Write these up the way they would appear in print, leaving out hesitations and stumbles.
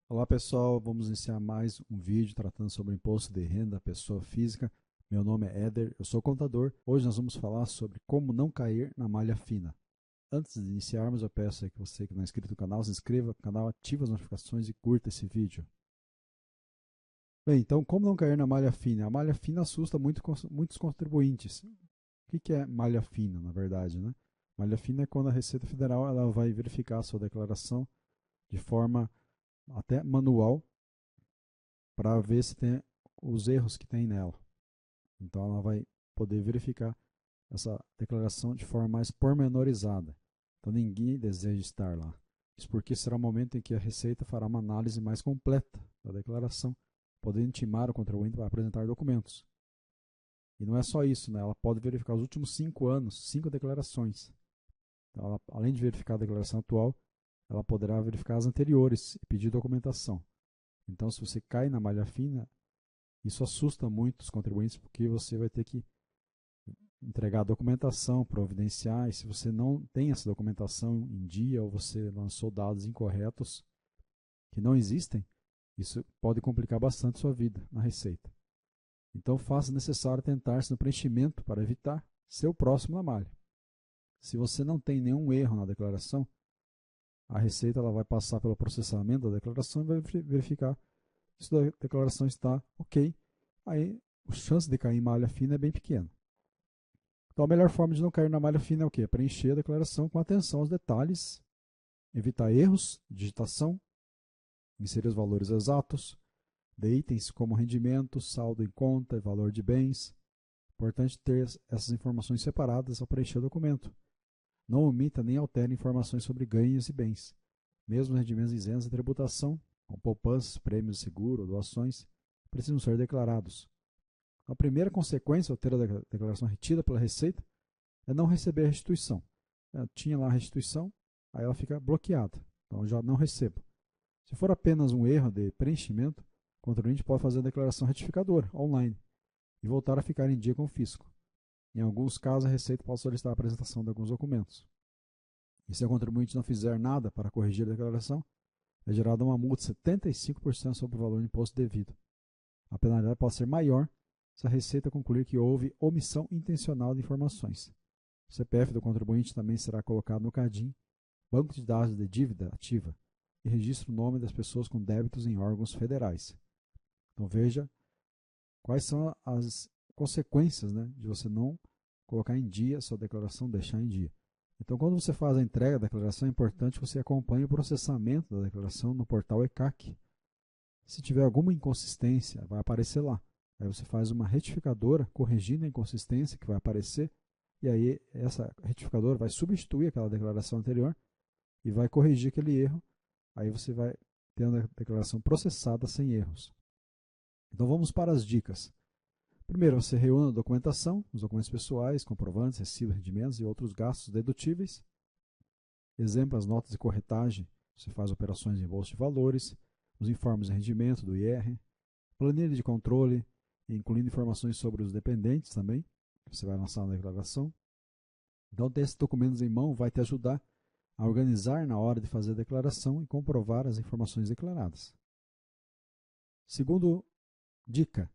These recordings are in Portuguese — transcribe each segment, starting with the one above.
Olá pessoal, vamos iniciar mais um vídeo tratando sobre o imposto de renda da pessoa física. Meu nome é Éder, eu sou contador. Hoje nós vamos falar sobre como não cair na malha fina. Antes de iniciarmos, eu peço que você que não é inscrito no canal, se inscreva no canal, ative as notificações e curta esse vídeo. Bem, então como não cair na malha fina? A malha fina assusta muitos contribuintes. O que é malha fina, na verdade, né? Malha fina é quando a Receita Federal ela vai verificar a sua declaração de forma até manual para ver se tem os erros que tem nela. Então ela vai poder verificar essa declaração de forma mais pormenorizada. Então ninguém deseja estar lá. Isso porque será o momento em que a Receita fará uma análise mais completa da declaração, podendo intimar o contribuinte para apresentar documentos. E não é só isso, né? Ela pode verificar os últimos 5 anos, 5 declarações. Então, ela, além de verificar a declaração atual, ela poderá verificar as anteriores e pedir documentação. Então, se você cai na malha fina, isso assusta muito os contribuintes, porque você vai ter que entregar a documentação, providenciar, e se você não tem essa documentação em dia ou você lançou dados incorretos que não existem, isso pode complicar bastante sua vida na Receita. Então, faça necessário tentar-se no preenchimento para evitar ser o próximo na malha. Se você não tem nenhum erro na declaração, a Receita ela vai passar pelo processamento da declaração e vai verificar se a declaração está ok. Aí, a chance de cair em malha fina é bem pequena. Então, a melhor forma de não cair na malha fina é o quê? Preencher a declaração com atenção aos detalhes, evitar erros, digitação, inserir os valores exatos, de itens como rendimento, saldo em conta e valor de bens. Importante ter essas informações separadas ao preencher o documento. Não omita nem altere informações sobre ganhos e bens. Mesmo rendimentos isentos de tributação, como poupanças, prêmios de seguro ou doações, precisam ser declarados. A primeira consequência ao ter a declaração retida pela Receita é não receber a restituição. Eu tinha lá a restituição, aí ela fica bloqueada. Então eu já não recebo. Se for apenas um erro de preenchimento, o contribuinte pode fazer a declaração retificadora online e voltar a ficar em dia com o fisco. Em alguns casos, a Receita pode solicitar a apresentação de alguns documentos. E se o contribuinte não fizer nada para corrigir a declaração, é gerada uma multa de 75% sobre o valor do imposto devido. A penalidade pode ser maior se a Receita concluir que houve omissão intencional de informações. O CPF do contribuinte também será colocado no CADIM, Banco de Dados de Dívida Ativa, e registra o nome das pessoas com débitos em órgãos federais. Então veja quais são as consequências, né, de você não colocar em dia a sua declaração, deixar em dia. Então, quando você faz a entrega da declaração, é importante que você acompanhe o processamento da declaração no portal ECAC. Se tiver alguma inconsistência, vai aparecer lá. Aí você faz uma retificadora corrigindo a inconsistência que vai aparecer, e aí essa retificadora vai substituir aquela declaração anterior e vai corrigir aquele erro. Aí você vai tendo a declaração processada sem erros. Então vamos para as dicas. Primeiro, você reúne a documentação, os documentos pessoais, comprovantes, recibos, rendimentos e outros gastos dedutíveis. Exemplo, as notas de corretagem, você faz operações em bolsa de valores, os informes de rendimento do IR, planilha de controle, incluindo informações sobre os dependentes também, que você vai lançar na declaração. Então, ter esses documentos em mão vai te ajudar a organizar na hora de fazer a declaração e comprovar as informações declaradas. Segundo dica,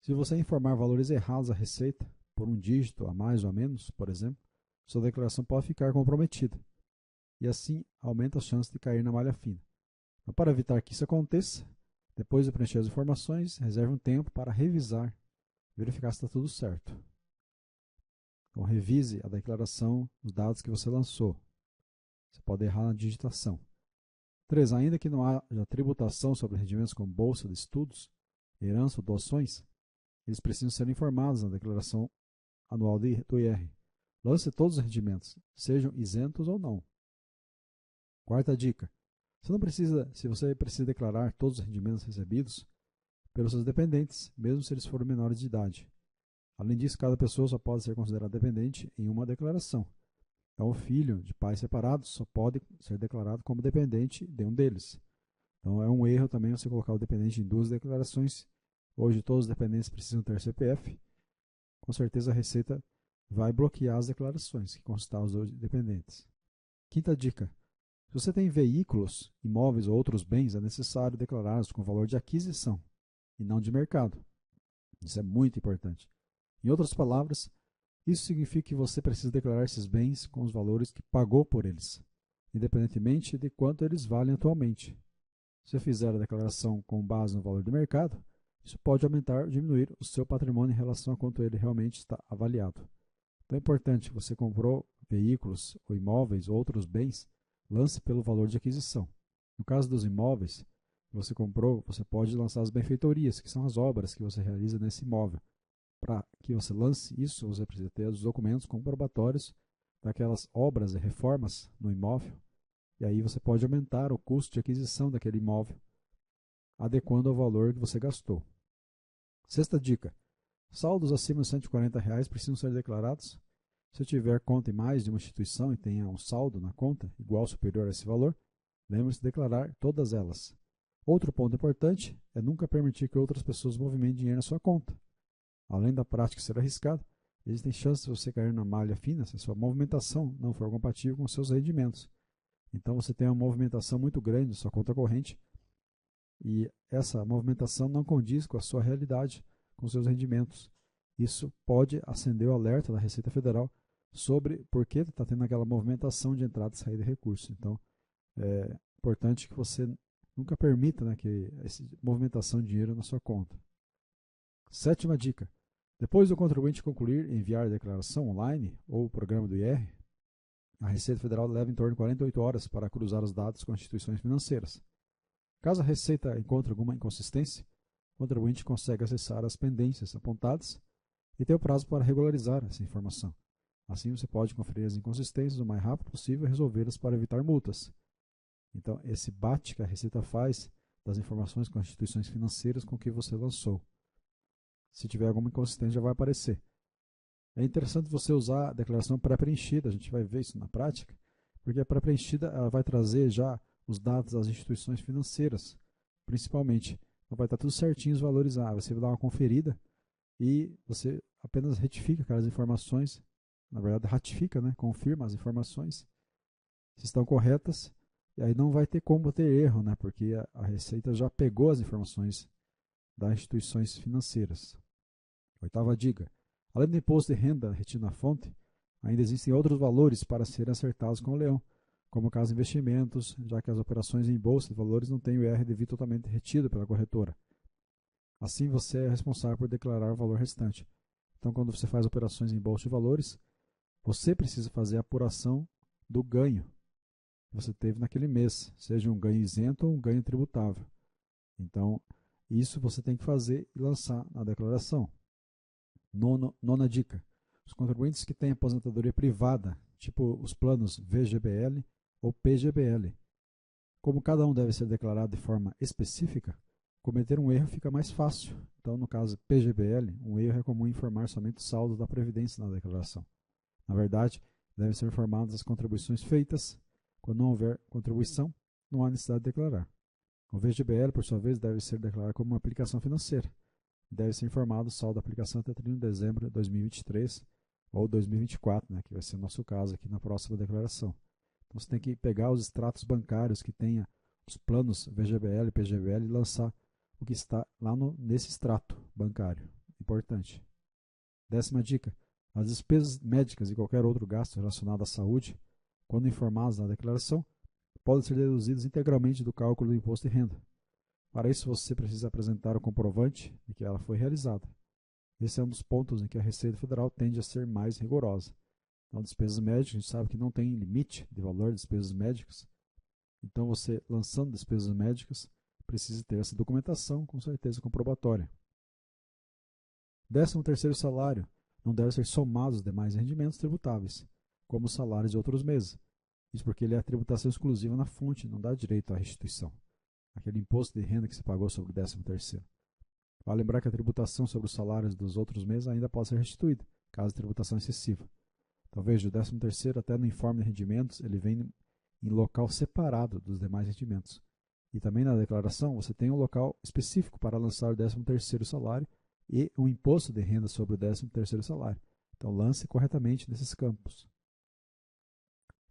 se você informar valores errados à Receita, por um dígito a mais ou a menos, por exemplo, sua declaração pode ficar comprometida. E assim aumenta as chances de cair na malha fina. Então, para evitar que isso aconteça, depois de preencher as informações, reserve um tempo para revisar, verificar se está tudo certo. Então, revise a declaração dos dados que você lançou. Você pode errar na digitação. 3. Ainda que não haja tributação sobre rendimentos como bolsa de estudos, herança ou doações, eles precisam ser informados na declaração anual do IR. Lance todos os rendimentos, sejam isentos ou não. Quarta dica. Se você precisa declarar todos os rendimentos recebidos pelos seus dependentes, mesmo se eles forem menores de idade. Além disso, cada pessoa só pode ser considerada dependente em uma declaração. Então, o filho de pais separados só pode ser declarado como dependente de um deles. Então, é um erro também você colocar o dependente em duas declarações. Hoje, todos os dependentes precisam ter CPF. Com certeza, a Receita vai bloquear as declarações que constar os dois dependentes. Quinta dica. você tem veículos, imóveis ou outros bens, é necessário declará-los com valor de aquisição e não de mercado. Isso é muito importante. Em outras palavras, isso significa que você precisa declarar esses bens com os valores que pagou por eles, independentemente de quanto eles valem atualmente. Se você fizer a declaração com base no valor do mercado, isso pode aumentar ou diminuir o seu patrimônio em relação a quanto ele realmente está avaliado. Então é importante que você comprou veículos ou imóveis ou outros bens, lance pelo valor de aquisição. No caso dos imóveis que você comprou, você pode lançar as benfeitorias, que são as obras que você realiza nesse imóvel. Para que você lance isso, você precisa ter os documentos comprobatórios daquelas obras e reformas no imóvel, e aí você pode aumentar o custo de aquisição daquele imóvel, adequando ao valor que você gastou. Sexta dica: saldos acima de R$ 140 precisam ser declarados. Se tiver conta em mais de uma instituição e tenha um saldo na conta igual ou superior a esse valor, lembre-se de declarar todas elas. Outro ponto importante é nunca permitir que outras pessoas movimentem dinheiro na sua conta. Além da prática ser arriscada, existem chances de você cair na malha fina se a sua movimentação não for compatível com seus rendimentos. Então você tem uma movimentação muito grande na sua conta corrente e essa movimentação não condiz com a sua realidade, com seus rendimentos. Isso pode acender o alerta da Receita Federal sobre por que está tendo aquela movimentação de entrada e saída de recursos. Então é importante que você nunca permita que essa movimentação de dinheiro na sua conta. Sétima dica: depois do contribuinte concluir e enviar a declaração online ou o programa do IR, a Receita Federal leva em torno de 48 horas para cruzar os dados com as instituições financeiras. Caso a Receita encontre alguma inconsistência, o contribuinte consegue acessar as pendências apontadas e tem o prazo para regularizar essa informação. Assim você pode conferir as inconsistências o mais rápido possível e resolvê-las para evitar multas. Então, esse bate que a Receita faz das informações com as instituições financeiras com que você lançou. Se tiver alguma inconsistência, já vai aparecer. É interessante você usar a declaração pré-preenchida, a gente vai ver isso na prática, porque a pré-preenchida ela vai trazer já os dados das instituições financeiras, principalmente. Então vai estar tudo certinho os valores. Você vai dar uma conferida e você apenas retifica aquelas informações, na verdade ratifica, confirma as informações, se estão corretas, e aí não vai ter como ter erro, porque a Receita já pegou as informações das instituições financeiras. Oitava dica: além do imposto de renda retido na fonte, ainda existem outros valores para serem acertados com o leão, como o caso de investimentos, já que as operações em bolsa de valores não têm o IR devido totalmente retido pela corretora. Assim, você é responsável por declarar o valor restante. Então, quando você faz operações em bolsa de valores, você precisa fazer a apuração do ganho que você teve naquele mês, seja um ganho isento ou um ganho tributável. Então, isso você tem que fazer e lançar na declaração. Nona dica: os contribuintes que têm aposentadoria privada, tipo os planos VGBL ou PGBL, como cada um deve ser declarado de forma específica, cometer um erro fica mais fácil. Então, no caso PGBL, um erro é comum informar somente o saldo da Previdência na declaração. Na verdade, devem ser informadas as contribuições feitas. Quando não houver contribuição, não há necessidade de declarar. O VGBL, por sua vez, deve ser declarado como uma aplicação financeira. Deve ser informado o saldo da aplicação até 31 de dezembro de 2023 ou 2024, que vai ser o nosso caso aqui na próxima declaração. Então você tem que pegar os extratos bancários que tenha os planos VGBL e PGBL e lançar o que está lá nesse extrato bancário. Importante. Décima dica: as despesas médicas e qualquer outro gasto relacionado à saúde, quando informadas na declaração, podem ser deduzidas integralmente do cálculo do imposto de renda. Para isso, você precisa apresentar o comprovante de que ela foi realizada. Esse é um dos pontos em que a Receita Federal tende a ser mais rigorosa. Então, despesas médicas, a gente sabe que não tem limite de valor de despesas médicas. Então, você lançando despesas médicas, precisa ter essa documentação com certeza comprobatória. 13º salário não deve ser somado aos demais rendimentos tributáveis, como os salários de outros meses. Isso porque ele é a tributação exclusiva na fonte, não dá direito à restituição. Aquele imposto de renda que você pagou sobre o 13º. Vale lembrar que a tributação sobre os salários dos outros meses ainda pode ser restituída, caso de tributação excessiva. Então veja, o 13º, até no informe de rendimentos, ele vem em local separado dos demais rendimentos. E também na declaração você tem um local específico para lançar o 13º salário e um imposto de renda sobre o 13º salário. Então lance corretamente nesses campos.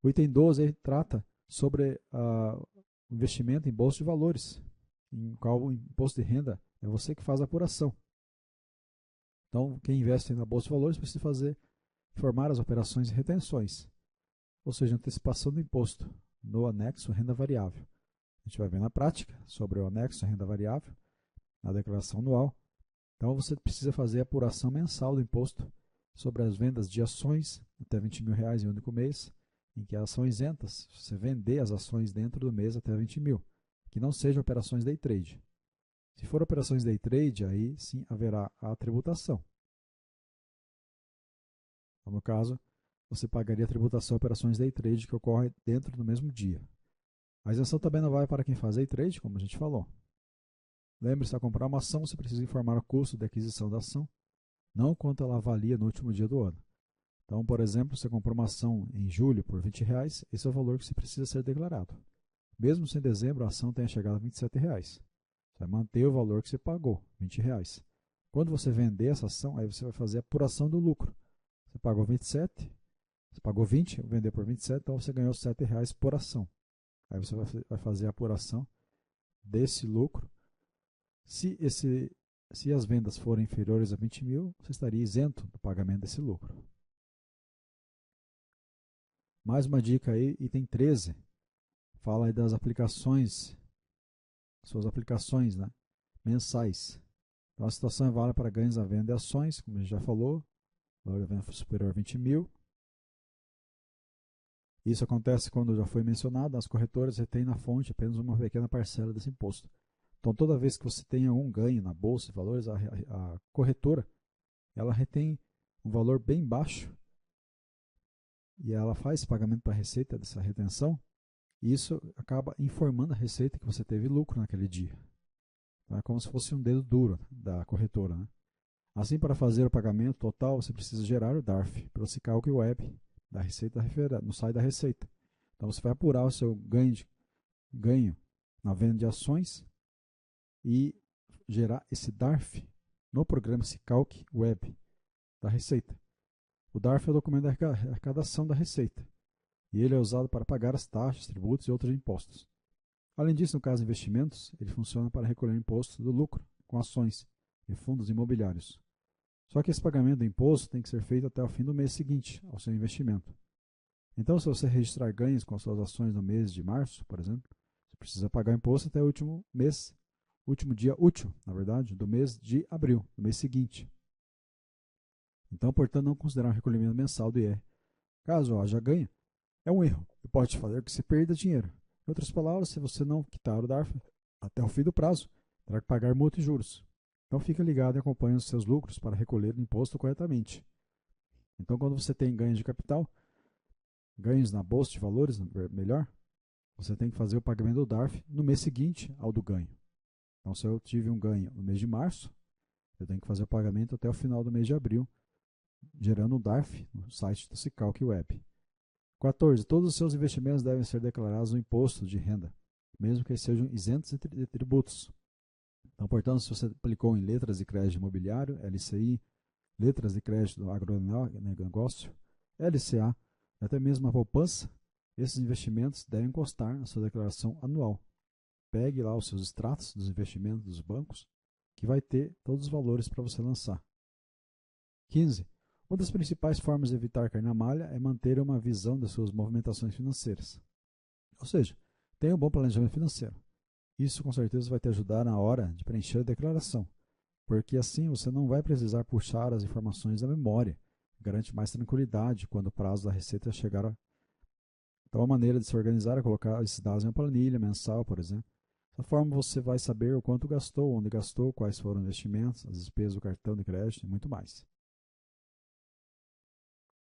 O item 12 trata sobre o investimento em bolsa de valores, em qual o imposto de renda é você que faz a apuração. Então, quem investe na bolsa de valores precisa formar as operações e retenções, ou seja, antecipação do imposto no anexo renda variável. A gente vai ver na prática sobre o anexo renda variável, na declaração anual. Então, você precisa fazer a apuração mensal do imposto sobre as vendas de ações até R$20.000 em um único mês, em que elas são isentas se você vender as ações dentro do mês até 20 mil, que não sejam operações day trade. Se for operações day trade, aí sim haverá a tributação. Então, no caso, você pagaria a tributação de operações day trade que ocorrem dentro do mesmo dia. A isenção também não vale para quem faz day trade, como a gente falou. Lembre-se, ao comprar uma ação, você precisa informar o custo de aquisição da ação, não quanto ela avalia no último dia do ano. Então, por exemplo, você comprou uma ação em julho por R$20, esse é o valor que você precisa ser declarado. Mesmo se em dezembro a ação tenha chegado a R$27, você vai manter o valor que você pagou, R$20. Quando você vender essa ação, aí você vai fazer a apuração do lucro. Você pagou 27, você pagou 20, vender por 27, então você ganhou R$7 por ação. Aí você vai fazer a apuração desse lucro. Se as vendas forem inferiores a 20 mil, você estaria isento do pagamento desse lucro. Mais uma dica aí, item 13. Fala aí das aplicações, suas aplicações, né, mensais. Então a situação é válida para ganhos à venda de ações, como a gente já falou, o valor da venda for superior a 20 mil. Isso acontece quando já foi mencionado, as corretoras retêm na fonte apenas uma pequena parcela desse imposto. Então toda vez que você tem algum ganho na bolsa de valores, a corretora ela retém um valor bem baixo e ela faz esse pagamento para a Receita dessa retenção, e isso acaba informando a Receita que você teve lucro naquele dia. Então, é como se fosse um dedo duro da corretora, né? Assim, para fazer o pagamento total, você precisa gerar o DARF pelo SICALC Web da Receita no site da Receita. Então, você vai apurar o seu ganho na venda de ações e gerar esse DARF no programa SICALC Web da Receita. O DARF é o documento da arrecadação da Receita, e ele é usado para pagar as taxas, tributos e outros impostos. Além disso, no caso de investimentos, ele funciona para recolher o imposto do lucro com ações e fundos imobiliários. Só que esse pagamento do imposto tem que ser feito até o fim do mês seguinte ao seu investimento. Então, se você registrar ganhos com as suas ações no mês de março, por exemplo, você precisa pagar o imposto até o último dia útil, na verdade, do mês de abril, do mês seguinte. Então, portanto, não considerar um recolhimento mensal do IR. Caso haja ganho, é um erro e pode fazer que você perda dinheiro. Em outras palavras, se você não quitar o DARF até o fim do prazo, terá que pagar multa e juros. Então fique ligado e acompanhe os seus lucros para recolher o imposto corretamente. Então, quando você tem ganhos de capital, ganhos na bolsa de valores, melhor, você tem que fazer o pagamento do DARF no mês seguinte ao do ganho. Então, se eu tive um ganho no mês de março, eu tenho que fazer o pagamento até o final do mês de abril, gerando um DARF no site do SICALC Web. 14. Todos os seus investimentos devem ser declarados no imposto de renda, mesmo que eles sejam isentos de tributos. Então, portanto, se você aplicou em letras de crédito imobiliário, LCI, letras de crédito do agronegócio, LCA, até mesmo a poupança, esses investimentos devem constar na sua declaração anual. Pegue lá os seus extratos dos investimentos dos bancos, que vai ter todos os valores para você lançar. 15. Uma das principais formas de evitar cair na malha é manter uma visão das suas movimentações financeiras. Ou seja, tenha um bom planejamento financeiro. Isso com certeza vai te ajudar na hora de preencher a declaração, porque assim você não vai precisar puxar as informações da memória. Garante mais tranquilidade quando o prazo da receita chegar. Então, a maneira de se organizar é colocar esses dados em uma planilha mensal, por exemplo. Dessa forma, você vai saber o quanto gastou, onde gastou, quais foram os investimentos, as despesas do cartão de crédito e muito mais.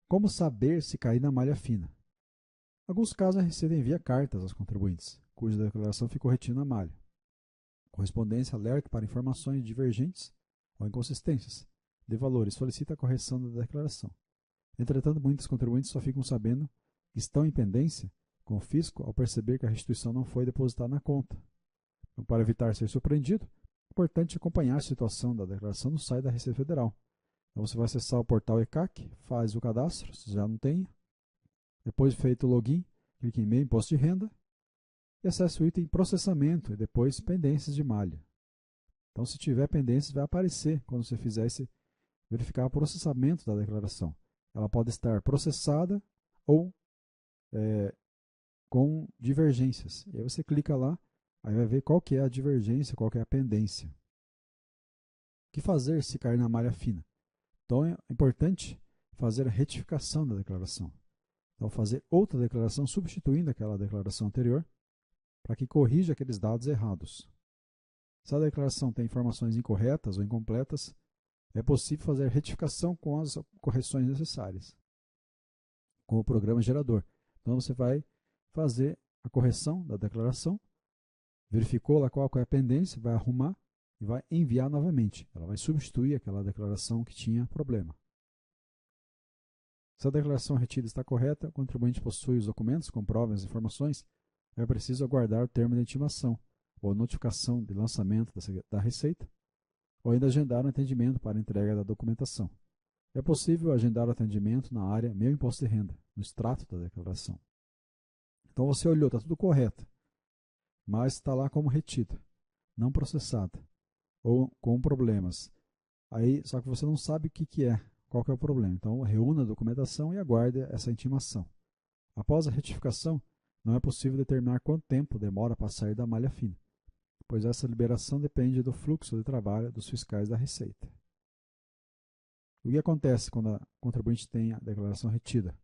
Como saber se cair na malha fina? Em alguns casos, a Receita envia cartas aos contribuintes, cuja declaração ficou retida na malha. Correspondência alerta para informações divergentes ou inconsistências de valores, solicita a correção da declaração. Entretanto, muitos contribuintes só ficam sabendo que estão em pendência com o fisco ao perceber que a restituição não foi depositada na conta. Então, para evitar ser surpreendido, é importante acompanhar a situação da declaração no site da Receita Federal. Então, você vai acessar o portal ECAC, faz o cadastro, se já não tem. Depois de feito o login, clique em e-mail, imposto de renda, e acesse o item processamento e depois pendências de malha. Então, se tiver pendências, vai aparecer quando você fizer verificar o processamento da declaração. Ela pode estar processada ou com divergências. E aí você clica lá, aí vai ver qual que é a divergência, qual que é a pendência. O que fazer se cair na malha fina? Então é importante fazer a retificação da declaração. Então fazer outra declaração substituindo aquela declaração anterior para que corrija aqueles dados errados. Se a declaração tem informações incorretas ou incompletas, é possível fazer retificação com as correções necessárias, com o programa gerador. Então você vai fazer a correção da declaração, verificou lá qual é a pendência, vai arrumar e vai enviar novamente. Ela vai substituir aquela declaração que tinha problema. Se a declaração retida está correta, o contribuinte possui os documentos, comprova as informações, é preciso aguardar o termo de intimação ou notificação de lançamento da receita, ou ainda agendar um atendimento para entrega da documentação. É possível agendar o atendimento na área Meu Imposto de Renda, no extrato da declaração. Então você olhou, está tudo correto, mas está lá como retida, não processada, ou com problemas. Aí, só que você não sabe o que é, qual que é o problema. Então reúna a documentação e aguarde essa intimação. Após a retificação, não é possível determinar quanto tempo demora para sair da malha fina, pois essa liberação depende do fluxo de trabalho dos fiscais da Receita. O que acontece quando a contribuinte tem a declaração retida?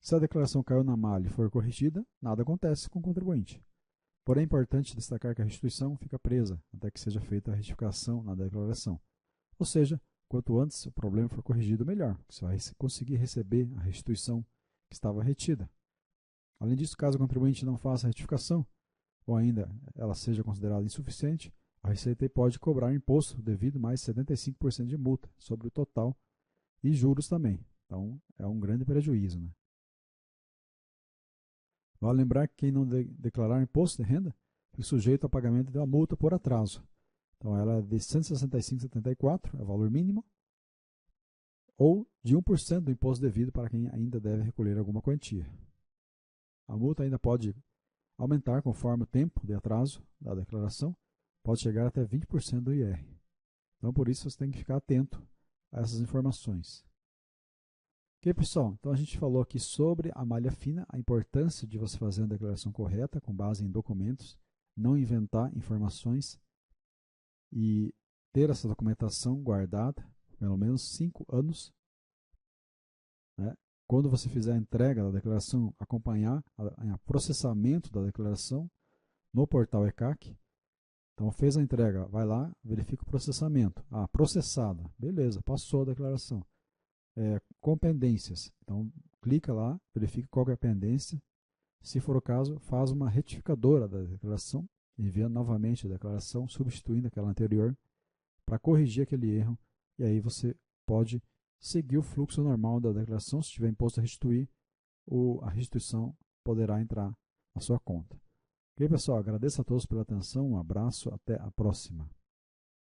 Se a declaração caiu na malha e for corrigida, nada acontece com o contribuinte. Porém, é importante destacar que a restituição fica presa até que seja feita a retificação na declaração. Ou seja, quanto antes o problema for corrigido, melhor, você vai conseguir receber a restituição que estava retida. Além disso, caso o contribuinte não faça a retificação, ou ainda ela seja considerada insuficiente, a Receita pode cobrar imposto devido mais 75% de multa sobre o total e juros também. Então, é um grande prejuízo, né? Vale lembrar que quem não declarar imposto de renda fica sujeito ao pagamento de uma multa por atraso. Então, ela é de R$ 165,74, é o valor mínimo, ou de 1% do imposto devido para quem ainda deve recolher alguma quantia. A multa ainda pode aumentar conforme o tempo de atraso da declaração, pode chegar até 20% do IR. Então, por isso, você tem que ficar atento a essas informações. Ok, pessoal? Então, a gente falou aqui sobre a malha fina, a importância de você fazer a declaração correta com base em documentos, não inventar informações e ter essa documentação guardada pelo menos 5 anos. Né? Quando você fizer a entrega da declaração, acompanhar o processamento da declaração no portal ECAC. Então, fez a entrega, vai lá, verifica o processamento. Ah, processada, beleza, passou a declaração. Com pendências, então clica lá, verifica qual é a pendência. Se for o caso, faz uma retificadora da declaração, envia novamente a declaração, substituindo aquela anterior, para corrigir aquele erro. E aí você pode seguir o fluxo normal da declaração. Se tiver imposto a restituir, a restituição poderá entrar na sua conta. Ok, pessoal? Agradeço a todos pela atenção, um abraço, até a próxima.